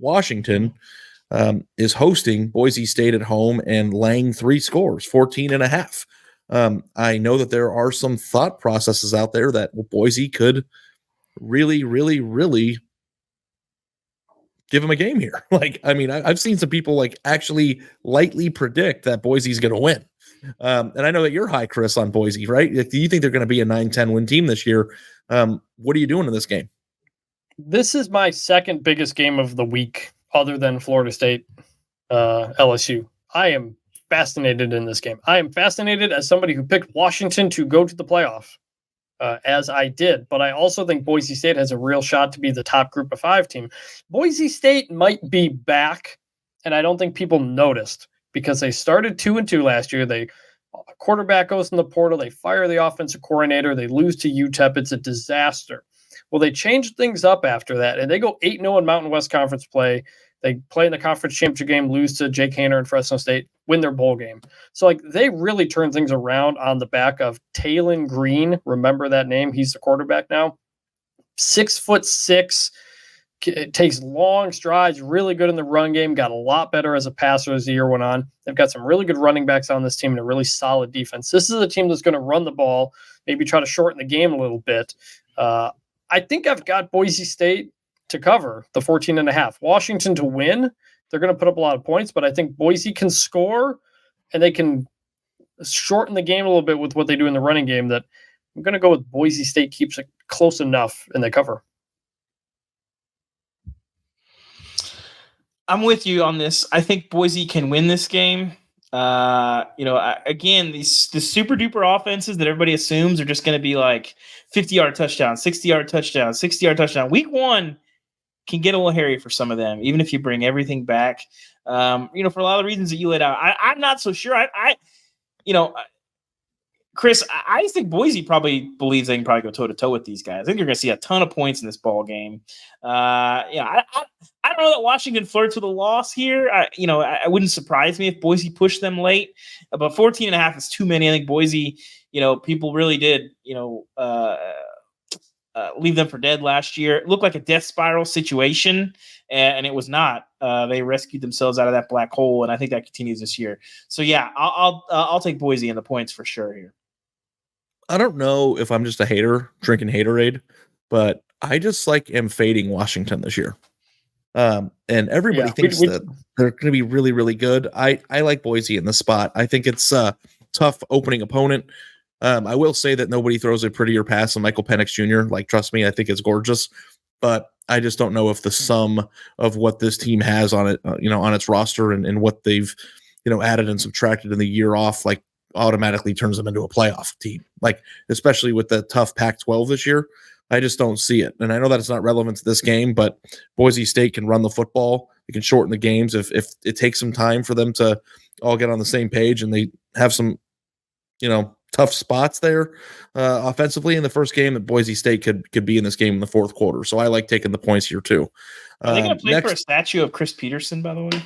Washington is hosting Boise State at home and laying 3 scores, 14.5. I know that there are some thought processes out there that Boise could really, really, really give them a game here. I've seen some people actually lightly predict that Boise's going to win. And I know that you're high, Chris, on Boise, right? Do you think they're going to be a 9-10 win team this year? What are you doing in this game? This is my second biggest game of the week, other than Florida State, LSU. I am fascinated in this game. I am fascinated as somebody who picked Washington to go to the playoff, as I did. But I also think Boise State has a real shot to be the top group of 5 team. Boise State might be back, and I don't think people noticed because they started 2-2 last year. Quarterback goes in the portal. They fire the offensive coordinator. They lose to UTEP. It's a disaster. Well, they changed things up after that, and they go 8-0 in Mountain West Conference play. They play in the conference championship game, lose to Jake Haener and Fresno State, win their bowl game. So, they really turn things around on the back of Talon Green. Remember that name? He's the quarterback now. 6'6", takes long strides, really good in the run game, got a lot better as a passer as the year went on. They've got some really good running backs on this team and a really solid defense. This is a team that's going to run the ball, maybe try to shorten the game a little bit. I think I've got Boise State to cover the 14.5. Washington to win. They're going to put up a lot of points, but I think Boise can score and they can shorten the game a little bit with what they do in the running game. That I'm going to go with Boise State keeps it close enough and they cover. I'm with you on this. I think Boise can win this game. Again, the super duper offenses that everybody assumes are just going to be 50-yard touchdown, 60-yard touchdown, 60-yard touchdown. Week 1 can get a little hairy for some of them, even if you bring everything back. For a lot of the reasons that you laid out, I'm not so sure. Chris, I think Boise probably believes they can probably go toe-to-toe with these guys. I think you're going to see a ton of points in this ball game. I don't know that Washington flirts with a loss here. I wouldn't surprise me if Boise pushed them late, but 14.5 is too many. I think Boise, people really did, leave them for dead last year. It looked like a death spiral situation, and it was not. They rescued themselves out of that black hole, and I think that continues this year. So yeah, I'll take Boise in the points for sure here. I don't know if I'm just a hater drinking Haterade, but I just am fading Washington this year. And everybody thinks that they're going to be really, really good. I like Boise in the spot. I think it's a tough opening opponent. I will say that nobody throws a prettier pass than Michael Penix Jr. Trust me, I think it's gorgeous, but I just don't know if the sum of what this team has on it, on its roster and what they've, added and subtracted in the year off, automatically turns them into a playoff team. Especially with the tough Pac-12 this year, I just don't see it. And I know that it's not relevant to this game, but Boise State can run the football. They can shorten the games if it takes some time for them to all get on the same page and they have some, tough spots there offensively in the first game. That Boise State could be in this game in the fourth quarter. So I like taking the points here too. Are they going to play for a statue of Chris Peterson, by the way?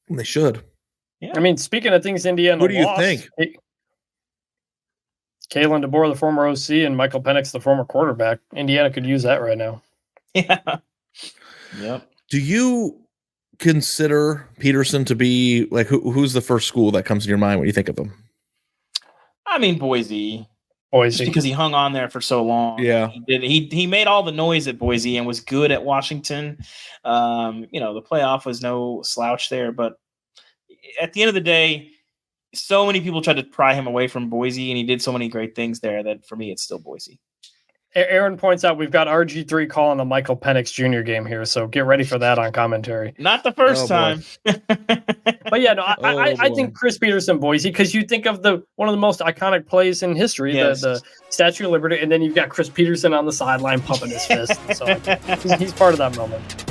They should. Yeah. I mean, speaking of things Indiana Who do you think? Kalen DeBoer, the former OC, and Michael Penix, the former quarterback. Indiana could use that right now. Yeah. Yep. Do you consider Peterson to be who's the first school that comes to your mind when you think of him? I mean, Boise, just because he hung on there for so long. Yeah, he made all the noise at Boise and was good at Washington. The playoff was no slouch there, but at the end of the day, so many people tried to pry him away from Boise, and he did so many great things there that for me, it's still Boise. Aaron points out we've got RG3 calling a Michael Penix Jr. game here, so get ready for that on commentary. Not the first time. But yeah, no, I think Chris Peterson, Boise, because you think of one of the most iconic plays in history, yes. the Statue of Liberty, and then you've got Chris Peterson on the sideline pumping his fist. So he's part of that moment.